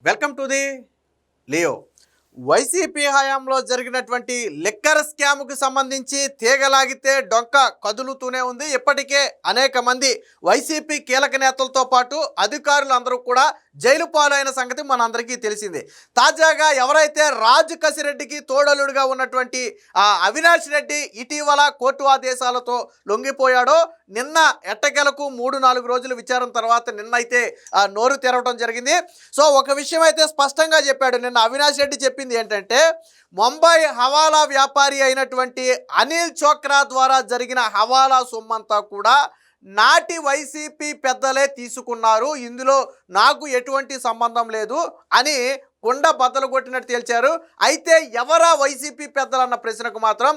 Welcome to the Leo. YCP హయాంలో జరిగినటువంటి liquor స్కామ్కు సంబంధించి తీగలాగితే డొంక కదులుతూనే ఉంది. ఇప్పటికే అనేక మంది వైసీపీ కీలక నేతలతో పాటు అధికారులు అందరూ కూడా జైలు పాలైన సంగతి మనందరికీ తెలిసిందే. తాజాగా ఎవరైతే రాజు కసిరెడ్డికి తోడలుడుగా ఉన్నటువంటి అవినాష్ రెడ్డి ఇటీవల కోర్టు ఆదేశాలతో లొంగిపోయాడో, నిన్న ఎట్టకేలకు 3-4 రోజుల విచారణ తర్వాత నిన్నైతే నోరు తెరవడం జరిగింది. సో ఒక విషయం అయితే స్పష్టంగా చెప్పాడు. నిన్న అవినాష్ రెడ్డి చెప్పింది ఏంటంటే, ముంబై హవాలా వ్యాపారి అయినటువంటి అనిల్ చోక్రా ద్వారా జరిగిన హవాలా సొమ్మంతా కూడా నాటి వైసీపీ పెద్దలే తీసుకున్నారు, ఇందులో నాకు ఎటువంటి సంబంధం లేదు అని కొండ బద్దలు కొట్టినట్టు తేల్చారు. అయితే ఎవరా వైసీపీ పెద్దలన్న ప్రశ్నకు మాత్రం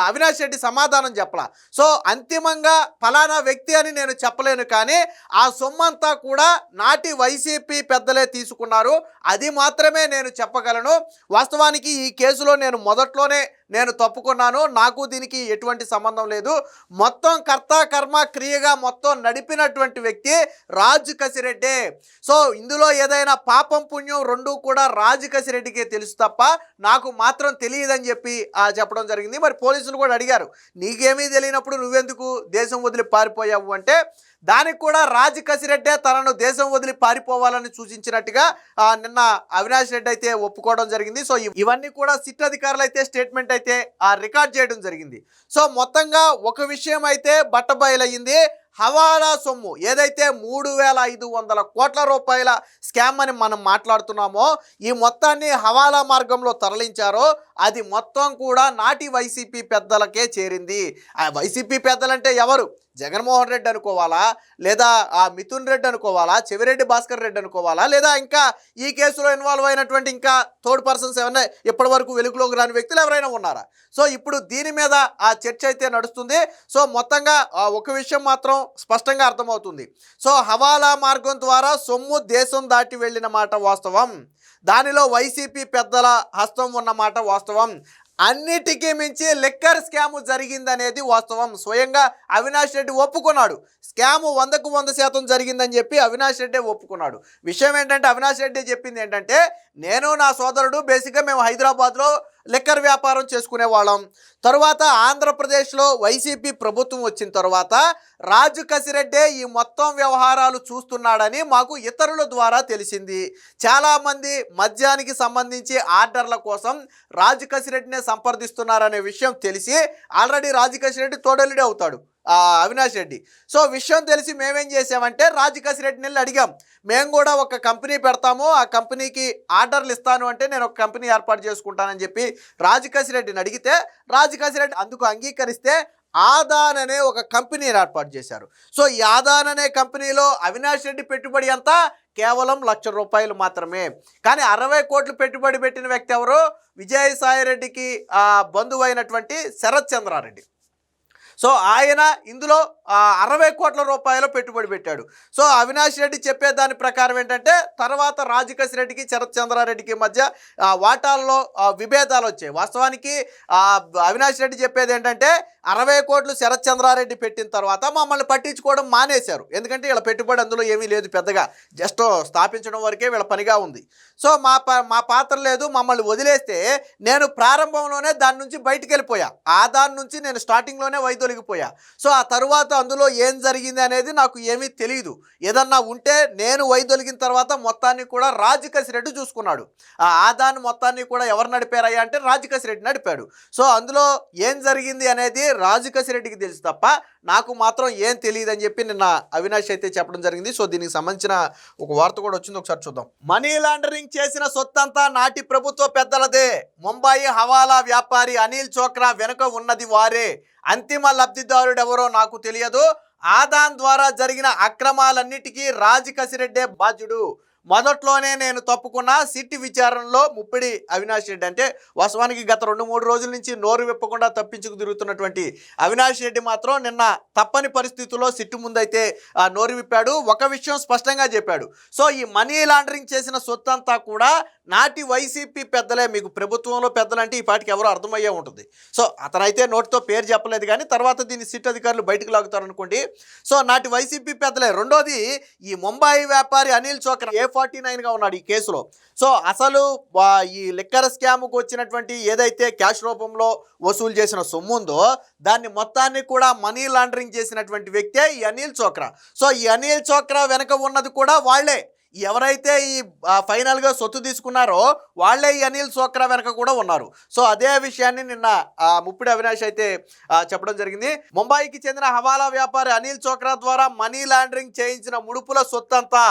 అవినాష్ రెడ్డి సమాధానం చెప్పలా. సో అంతిమంగా ఫలానా వ్యక్తి అని నేను చెప్పలేను, కానీ ఆ సొమ్మంతా కూడా నాటి వైసీపీ పెద్దలే తీసుకున్నారు, అది మాత్రమే నేను చెప్పగలను. వాస్తవానికి ఈ కేసులో నేను మొదట్లోనే తప్పుకున్నాను, నాకు దీనికి ఎటువంటి సంబంధం లేదు. మొత్తం కర్త కర్మ క్రియగా మొత్తం నడిపినటువంటి వ్యక్తి రాజు కసిరెడ్డి. సో ఇందులో ఏదైనా పాపం పుణ్యం రెండూ కూడా రాజు కసిరెడ్డికే తెలుసు తప్ప నాకు మాత్రం తెలియదని చెప్పి చెప్పడం జరిగింది. మరి పోలీసులు కూడా అడిగారు, నీకేమీ తెలియనప్పుడు నువ్వెందుకు దేశం వదిలి పారిపోయావు అంటే, దానికి కూడా రాజు కసిరెడ్డే తనను దేశం వదిలి పారిపోవాలని సూచించినట్టుగా నిన్న అవినాష్ రెడ్డి అయితే ఒప్పుకోవడం జరిగింది. సో ఇవన్నీ కూడా సిట్ అధికారులు అయితే స్టేట్మెంట్ అయితే రికార్డ్ చేయడం జరిగింది. సో మొత్తంగా ఒక విషయం అయితే బట్టబయలయ్యింది. హవాలా సొమ్ము ఏదైతే 3,500 కోట్ల రూపాయల స్కామ్ అని మనం మాట్లాడుతున్నామో, ఈ మొత్తాన్ని హవాలా మార్గంలో తరలించారో అది మొత్తం కూడా నాటి వైసీపీ పెద్దలకే చేరింది. ఆ వైసీపీ పెద్దలంటే ఎవరు? జగన్మోహన్ రెడ్డి అనుకోవాలా, లేదా మిథున్ రెడ్డి అనుకోవాలా, చెవిరెడ్డి భాస్కర్ రెడ్డి అనుకోవాలా, లేదా ఇంకా ఈ కేసులో ఇన్వాల్వ్ అయినటువంటి ఇంకా థర్డ్ పర్సన్స్ ఏమైనా ఇప్పటి వరకు వెలుగులోకి రాని వ్యక్తులు ఎవరైనా ఉన్నారా? సో ఇప్పుడు దీని మీద ఆ చర్చ అయితే నడుస్తుంది. సో మొత్తంగా ఒక విషయం మాత్రం స్పష్టంగా అర్థమవుతుంది. సో హవాలా మార్గం ద్వారా సొమ్ము దేశం దాటి వెళ్ళిన మాట వాస్తవం, దానిలో వైసీపీ పెద్దల హస్తం ఉన్నమాట వాస్తవం, అన్నిటికీ మించి లిక్కర్ స్కామ్ జరిగిందనేది వాస్తవం. స్వయంగా అవినాష్ రెడ్డి ఒప్పుకున్నాడు, స్కామ్ 100% జరిగిందని చెప్పి అవినాష్ రెడ్డి ఒప్పుకున్నాడు. విషయం ఏంటంటే, అవినాష్ రెడ్డి చెప్పింది ఏంటంటే, నేను నా సోదరుడు బేసిక్గా మేము హైదరాబాద్లో లిక్కర్ వ్యాపారం చేసుకునే వాళ్ళం. తరువాత ఆంధ్రప్రదేశ్లో వైసీపీ ప్రభుత్వం వచ్చిన తర్వాత రాజు కసిరెడ్డే ఈ మొత్తం వ్యవహారాలు చూస్తున్నాడని మాకు ఇతరుల ద్వారా తెలిసింది. చాలామంది మద్యానికి సంబంధించి ఆర్డర్ల కోసం రాజు కసిరెడ్డినే సంప్రదిస్తున్నారనే విషయం తెలిసి, ఆల్రెడీ రాజు కసిరెడ్డి తోడలుడే అవుతాడు అవినాష్ రెడ్డి. సో విషయం తెలిసి మేమేం చేసామంటే, రాజు కసిరెడ్డిని వెళ్ళి అడిగాం, మేము కూడా ఒక కంపెనీ పెడతాము, ఆ కంపెనీకి ఆర్డర్లు ఇస్తాను అంటే నేను ఒక కంపెనీ ఏర్పాటు చేసుకుంటానని చెప్పి రాజు కసిరెడ్డిని అడిగితే, రాజు కసిరెడ్డి అందుకు అంగీకరిస్తే ఆదాన్ అనే ఒక కంపెనీని ఏర్పాటు చేశారు. సో ఈ ఆదాన్ అనే కంపెనీలో అవినాష్ రెడ్డి పెట్టుబడి అంతా కేవలం ₹1,00,000 మాత్రమే. కానీ 60 కోట్లు పెట్టుబడి పెట్టిన వ్యక్తి ఎవరు? విజయసాయిరెడ్డికి బంధువు అయినటువంటి శరత్ చంద్రారెడ్డి. సో ఆయన ఇందులో 60 కోట్ల రూపాయలు పెట్టుబడి పెట్టాడు. సో అవినాష్ రెడ్డి చెప్పే దాని ప్రకారం ఏంటంటే, తర్వాత రాజు కసిరెడ్డికి శరత్ చంద్రారెడ్డికి మధ్య వాటాల్లో విభేదాలు వచ్చాయి. వాస్తవానికి అవినాష్ రెడ్డి చెప్పేది ఏంటంటే, 60 కోట్లు శరత్ చంద్రారెడ్డి పెట్టిన తర్వాత మమ్మల్ని పట్టించుకోవడం మానేశారు, ఎందుకంటే వీళ్ళ పెట్టుబడి అందులో ఏమీ లేదు, పెద్దగా జస్ట్ స్థాపించడం వరకే వీళ్ళ పనిగా ఉంది. సో మా పాత్ర లేదు, మమ్మల్ని వదిలేస్తే నేను ప్రారంభంలోనే దాని నుంచి బయటికి వెళ్ళిపోయా, దాని నుంచి నేను స్టార్టింగ్లోనే వైదొలిగిపోయా. సో ఆ తరువాత అందులో ఏం జరిగింది అనేది నాకు ఏమీ తెలియదు. ఏదన్నా ఉంటే నేను వైదొలిగిన తర్వాత మొత్తాన్ని కూడా రాజు కసిరెడ్డి చూసుకున్నాడు. దాన్ని మొత్తాన్ని కూడా ఎవరు నడిపారయ్యా అంటే రాజు కసిరెడ్డి నడిపాడు. సో అందులో ఏం జరిగింది అనేది రాజు కసిరెడ్డికి తెలుసు తప్ప నాకు మాత్రం ఏం తెలియదు అని చెప్పి నిన్న అవినాష్ అయితే చెప్పడం జరిగింది. సో దీనికి సంబంధించిన ఒక వార్త కూడా వచ్చింది, ఒకసారి చూద్దాం. మనీ లాండరింగ్ చేసిన సొత్తంతా నాటి ప్రభుత్వ పెద్దలదే, ముంబై హవాలా వ్యాపారి అనిల్ చోక్రా వెనుక ఉన్నది వారే, అంతిమ లబ్ధిదారుడెవరో నాకు తెలియదు, ఆదాన్ ద్వారా జరిగిన అక్రమాలన్నిటికీ రాజు కసిరెడ్డే బాధ్యుడు, మొదట్లోనే నేను తప్పుకున్న సిట్ విచారణలో ముప్పిడి అవినాష్ రెడ్డి. అంటే వాస్తవానికి గత 2-3 రోజుల నుంచి నోరు విప్పకుండా తప్పించుకు తిరుగుతున్నటువంటి అవినాష్ రెడ్డి మాత్రం నిన్న తప్పని పరిస్థితుల్లో సిట్టు ముందైతే నోరు విప్పాడు. ఒక విషయం స్పష్టంగా చెప్పాడు. సో ఈ మనీ లాండరింగ్ చేసిన సొత్తంతా కూడా నాటి వైసీపీ పెద్దలే. మీకు ప్రభుత్వంలో పెద్దలంటే ఈ పాటికి ఎవరో అర్థమయ్యే ఉంటుంది. సో అతనైతే నోటితో పేరు చెప్పలేదు, కానీ తర్వాత దీన్ని సిట్ అధికారులు బయటకు లాగుతారు అనుకోండి. సో నాటి వైసీపీ పెద్దలే. రెండోది, ఈ ముంబై వ్యాపారి అనిల్ చోక్రా A49గా ఉన్నాడు ఈ కేసులో. సో అసలు ఈ లిక్కర్ స్కామ్కు వచ్చినటువంటి ఏదైతే క్యాష్ రూపంలో వసూలు చేసిన సొమ్ము ఉందో దాన్ని మొత్తాన్ని కూడా మనీ లాండరింగ్ చేసినటువంటి వ్యక్తే ఈ అనిల్ చోక్రా. సో ఈ అనిల్ చోక్రా వెనక ఉన్నది కూడా వాళ్లే. ఎవరైతే ఈ ఫైనల్గా సొత్తు తీసుకున్నారో వాళ్లే ఈ అనిల్ చోక్రా వెనక కూడా ఉన్నారు. సో అదే విషయాన్ని నిన్న ముప్పిడి అవినాష్ అయితే చెప్పడం జరిగింది. ముంబైకి చెందిన హవాలా వ్యాపారి అనిల్ చోక్రా ద్వారా మనీ లాండరింగ్ చేయించిన ముడుపుల సొత్తంతా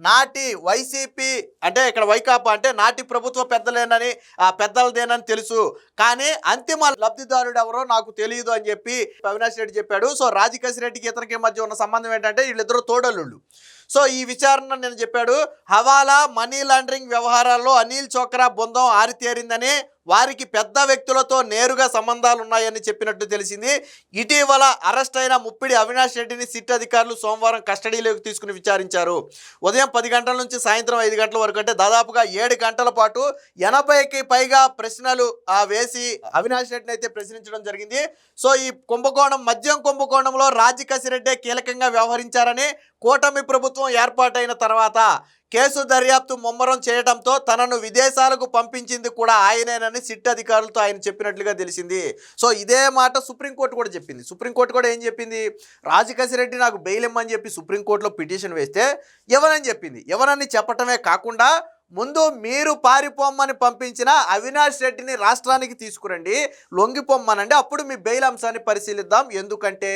నాటి వైసీపీ అంటే ఇక్కడ వైకాపా అంటే నాటి ప్రభుత్వ పెద్దలదేనని తెలుసు, కానీ అంతిమ లబ్ధిదారుడు ఎవరో నాకు తెలియదు అని చెప్పి అవినాష్ రెడ్డి చెప్పాడు. సో రాజకేశ్ రెడ్డికి ఇతనికి మధ్య ఉన్న సంబంధం ఏంటంటే వీళ్ళిద్దరూ తోడల్లుళ్ళు. సో ఈ విచారణ నేను చెప్పాడు. హవాలా మనీ లాండరింగ్ వ్యవహారాల్లో అనిల్ చోక్రా బృందం ఆరితేరిందని, వారికి పెద్ద వ్యక్తులతో నేరుగా సంబంధాలు ఉన్నాయని చెప్పినట్టు తెలిసింది. ఇటీవల అరెస్ట్ అయిన ముప్పిడి అవినాష్ రెడ్డిని సిట్ అధికారులు సోమవారం కస్టడీలోకి తీసుకుని విచారించారు. ఉదయం 10 గంటల నుంచి సాయంత్రం 5 గంటల వరకు అంటే దాదాపుగా 7 గంటల పాటు 80కి పైగా ప్రశ్నలు వేసి అవినాష్ రెడ్డిని అయితే ప్రశ్నించడం జరిగింది. సో ఈ మద్యం కుంభకోణంలో రాజకేశ్ రెడ్డే కీలకంగా వ్యవహరించారని, కూటమి ప్రభుత్వం ఏర్పాటైన తర్వాత కేసు దర్యాప్తు ముమ్మరం చేయడంతో తనను విదేశాలకు పంపించింది కూడా ఆయనేనని సిట్ అధికారులతో ఆయన చెప్పినట్లుగా తెలిసింది. సో ఇదే మాట సుప్రీంకోర్టు కూడా చెప్పింది. సుప్రీంకోర్టు కూడా ఏం చెప్పింది, రాజకేశ్ రెడ్డి నాకు బెయిల్ ఇమ్మని చెప్పి సుప్రీంకోర్టులో పిటిషన్ వేస్తే ఎవరని చెప్పింది. ఎవరని చెప్పటమే కాకుండా ముందు మీరు పారిపోమ్మని పంపించిన అవినాష్ రెడ్డిని రాష్ట్రానికి తీసుకురండి, లొంగిపోమ్మనండి, అప్పుడు మీ బెయిల్ అంశాన్ని పరిశీలిద్దాం. ఎందుకంటే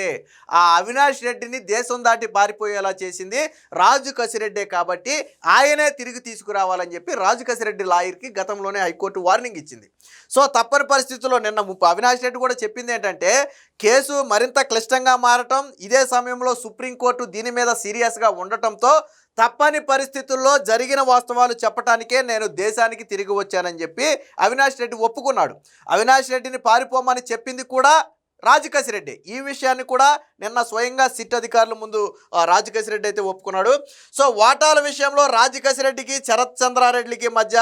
ఆ అవినాష్ రెడ్డిని దేశం దాటి పారిపోయేలా చేసింది రాజకేశ్ రెడ్డే కాబట్టి ఆయనే తిరిగి తీసుకురావాలని చెప్పి రాజకేశ్ రెడ్డి లాయర్కి గతంలోనే హైకోర్టు వార్నింగ్ ఇచ్చింది. సో తప్పని పరిస్థితుల్లో నిన్న అవినాష్ రెడ్డి కూడా చెప్పింది ఏంటంటే కేసు మరింత క్లిష్టంగా మారటం, ఇదే సమయంలో సుప్రీంకోర్టు దీని మీద సీరియస్గా ఉండటంతో తప్పని పరిస్థితుల్లో జరిగిన వాస్తవాలు చెప్పడానికే నేను దేశానికి తిరిగి వచ్చానని చెప్పి అవినాష్ రెడ్డి ఒప్పుకున్నాడు. అవినాష్ రెడ్డిని పారిపోమని చెప్పింది కూడా రాజకేశ్ రెడ్డి. ఈ విషయాన్ని కూడా నిన్న స్వయంగా సిట్ అధికారుల ముందు రాజకేశ్ రెడ్డి అయితే ఒప్పుకున్నాడు. సో వాటాల విషయంలో రాజకేశ్ రెడ్డికి శరత్ చంద్రారెడ్డికి మధ్య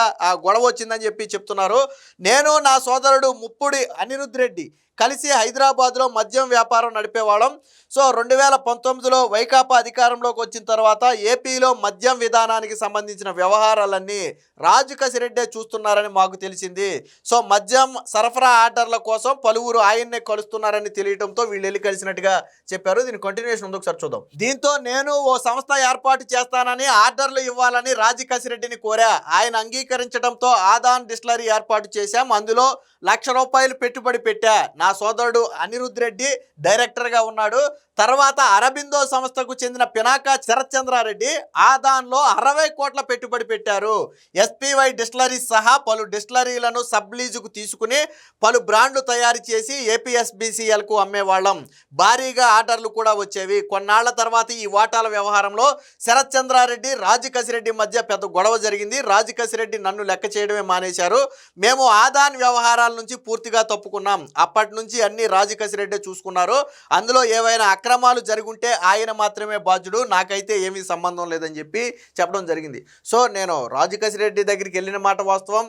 గొడవ వచ్చిందని చెప్పి చెప్తున్నారు. నేను నా సోదరుడు ముప్పుడి అనిరుద్ రెడ్డి కలిసి హైదరాబాద్లో మద్యం వ్యాపారం నడిపేవాళ్ళం. సో 2019లో వైకాపా అధికారంలోకి వచ్చిన తర్వాత ఏపీలో మద్యం విధానానికి సంబంధించిన వ్యవహారాలన్నీ రాజకేశ్ రెడ్డే చూస్తున్నారని మాకు తెలిసింది. సో మద్యం సరఫరా ఆర్డర్ల కోసం పలువురు ఆయన్నే కలుస్తున్నారని తెలియడంతో వీళ్ళు వెళ్ళి కలిసినట్టుగా చెప్పారు. దీని కంటిన్యూషన్ ఉంది, ఒకసారి చూద్దాం. దీంతో నేను ఓ సంస్థ ఏర్పాటు చేస్తానని ఆర్డర్లు ఇవ్వాలని రాజకేశ్ రెడ్డిని కోరా. ఆయన అంగీకరించడంతో ఆదాన్ డిస్టిలరీ ఏర్పాటు చేశాం. అందులో ₹1,00,000 పెట్టుబడి పెట్టా. నా సోదరుడు అనిరుద్ రెడ్డి డైరెక్టర్గా ఉన్నాడు. తర్వాత అరబిందో సంస్థకు చెందిన పినాకా శరత్ చంద్రారెడ్డి ఆదాన్లో 60 కోట్ల పెట్టుబడి పెట్టారు. ఎస్పీవై డిస్టిలరీస్ సహా పలు డిస్టిలరీలను సబ్లీజుకు తీసుకుని పలు బ్రాండ్లు తయారు చేసి ఏపీఎస్బీసీఎల్కు అమ్మేవాళ్ళం. భారీగా ఆర్డర్లు కూడా వచ్చేవి. కొన్నాళ్ల తర్వాత ఈ వాటాల వ్యవహారంలో శరత్ చంద్రారెడ్డి రాజకేశ్ రెడ్డి మధ్య పెద్ద గొడవ జరిగింది. రాజకేశ్ రెడ్డి నన్ను లెక్క చేయడమే మానేశారు. మేము ఆదాన్ వ్యవహారాల నుంచి పూర్తిగా తప్పుకున్నాం. అప్పటి నుంచి అన్ని రాజకేశ్ రెడ్డి చూసుకున్నారు. అందులో ఏవైనా అక్రమాలు జరుగుంటే ఆయన మాత్రమే బాధ్యుడు, నాకైతే ఏమీ సంబంధం లేదని చెప్పి చెప్పడం జరిగింది. సో నేను రాజకేశ్ రెడ్డి దగ్గరికి వెళ్ళిన మాట వాస్తవం.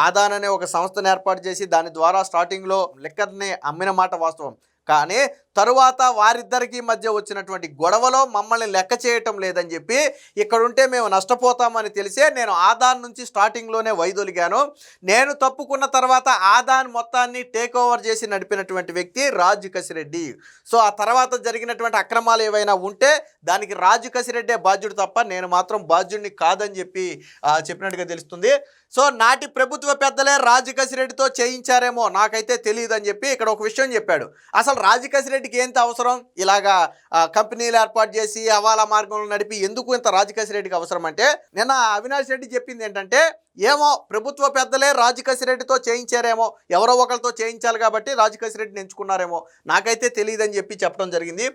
ఆదాన్ అనే ఒక సంస్థను ఏర్పాటు చేసి దాని ద్వారా స్టార్టింగ్లో లిక్కర్ని అమ్మిన మాట వాస్తవం. కానీ తరువాత వారిద్దరికీ మధ్య వచ్చినటువంటి గొడవలో మమ్మల్ని లెక్క చేయటం లేదని చెప్పి ఇక్కడుంటే మేము నష్టపోతామని తెలిసే నేను ఆదాన్ నుంచి స్టార్టింగ్లోనే వైదొలిగాను. నేను తప్పుకున్న తర్వాత ఆదాన్ మొత్తాన్ని టేక్ ఓవర్ చేసి నడిపినటువంటి వ్యక్తి రాజకేశ్ రెడ్డి. సో ఆ తర్వాత జరిగినటువంటి అక్రమాలు ఏవైనా ఉంటే దానికి రాజకేశ్ రెడ్డే బాధ్యుడు తప్ప నేను మాత్రం బాధ్యుడిని కాదని చెప్పి చెప్పినట్టుగా తెలుస్తుంది. సో నాటి ప్రభుత్వ పెద్దలే రాజకేశ్ రెడ్డితో చేయించారేమో నాకైతే తెలియదు అని చెప్పి ఇక్కడ ఒక విషయం చెప్పాడు. అసలు రాజకేశ్ రెడ్డికి ఏంత అవసరం ఇలాగా కంపెనీలు ఏర్పాటు చేసి హవాలా మార్గంలో నడిపి ఎందుకు ఇంత రాజకేశ్ రెడ్డికి అవసరం అంటే నిన్న అవినాష్ రెడ్డి చెప్పింది ఏంటంటే ఏమో ప్రభుత్వ పెద్దలే రాజకేశ్ రెడ్డితో చేయించారేమో, ఎవరో ఒకరితో చేయించాలి కాబట్టి రాజకేశ్ రెడ్డిని ఎంచుకున్నారేమో, నాకైతే తెలియదని చెప్పి చెప్పడం జరిగింది.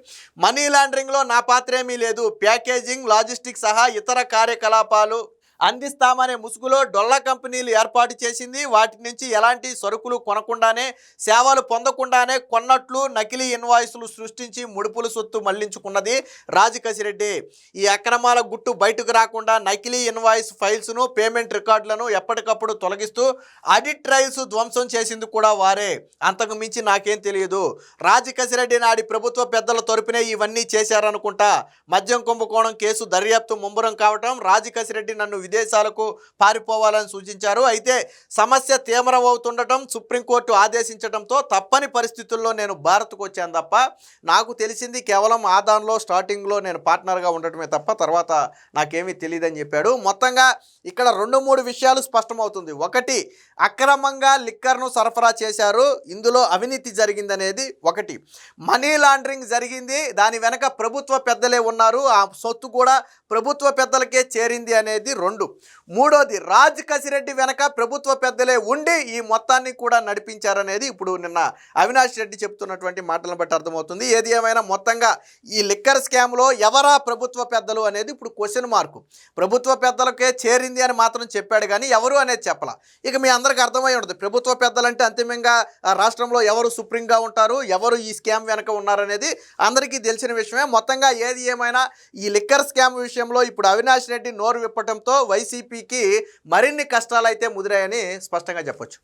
మనీ లాండరింగ్లో నా పాత్ర ఏమీ లేదు. ప్యాకేజింగ్, లాజిస్టిక్స్ సహా ఇతర కార్యకలాపాలు అందిస్తామనే ముసుగులో డొల్ల కంపెనీలు ఏర్పాటు చేసింది. వాటి నుంచి ఎలాంటి సరుకులు కొనకుండానే సేవలు పొందకుండానే కొన్నట్లు నకిలీ ఇన్వాయిస్లు సృష్టించి ముడుపులు సొత్తు మళ్లించుకున్నది రాజకేశ్ రెడ్డి. ఈ అక్రమాల గుట్టు బయటకు రాకుండా నకిలీ ఇన్వాయిస్ ఫైల్స్ను, పేమెంట్ రికార్డులను ఎప్పటికప్పుడు తొలగిస్తూ ఆడిట్ ట్రయల్స్ ధ్వంసం చేసింది కూడా వారే. అంతకు మించి నాకేం తెలియదు. రాజకేశ్ రెడ్డి నాడి ప్రభుత్వ పెద్దల తరపునే ఇవన్నీ చేశారనుకుంటా. మద్యం కుంభకోణం కేసు దర్యాప్తు ముమ్మరం కావటం, రాజకేశ్ రెడ్డి నన్ను విదేశాలకు పారిపోవాలని సూచించారు. అయితే సమస్య తీవ్రం అవుతుండటం, సుప్రీంకోర్టు ఆదేశించడంతో తప్పని పరిస్థితుల్లో నేను భారత్కు వచ్చాను తప్ప నాకు తెలిసింది కేవలం ఆదాన్లో స్టార్టింగ్లో నేను పార్ట్నర్గా ఉండటమే తప్ప తర్వాత నాకేమీ తెలియదని చెప్పాడు. మొత్తంగా ఇక్కడ 2-3 విషయాలు స్పష్టమవుతుంది. ఒకటి, అక్రమంగా లిక్కర్ను సరఫరా చేశారు, ఇందులో అవినీతి జరిగిందనేది ఒకటి. మనీ లాండరింగ్ జరిగింది, దాని వెనక ప్రభుత్వ పెద్దలే ఉన్నారు, ఆ సొత్తు కూడా ప్రభుత్వ పెద్దలకే చేరింది అనేది 2. మూడోది, రాజ్ కసిరెడ్డి వెనక ప్రభుత్వ పెద్దలే ఉండి ఈ మొత్తాన్ని కూడా నడిపించారనేది ఇప్పుడు నిన్న అవినాష్ రెడ్డి చెప్తున్నటువంటి మాటలను బట్టి అర్థమవుతుంది. ఏది ఏమైనా మొత్తంగా ఈ లిక్కర్ స్కామ్లో ఎవరా ప్రభుత్వ పెద్దలు అనేది ఇప్పుడు క్వశ్చన్ మార్కు. ప్రభుత్వ పెద్దలకే చేరింది అని మాత్రం చెప్పాడు కానీ ఎవరు అనేది చెప్పాల. ఇక మీ అందరికీ అర్థమై ఉంటుంది ప్రభుత్వ పెద్దలంటే అంతిమంగా రాష్ట్రంలో ఎవరు సుప్రీంగా ఉంటారు, ఎవరు ఈ స్కామ్ వెనక ఉన్నారనేది అందరికీ తెలిసిన విషయమే. మొత్తంగా ఏది ఏమైనా ఈ లిక్కర్ స్కామ్ విషయంలో ఇప్పుడు అవినాష్ రెడ్డి నోరు విప్పటంతో వైసీపీకి మరిన్ని కష్టాలు అయితే ముదిరాయని స్పష్టంగా చెప్పొచ్చు.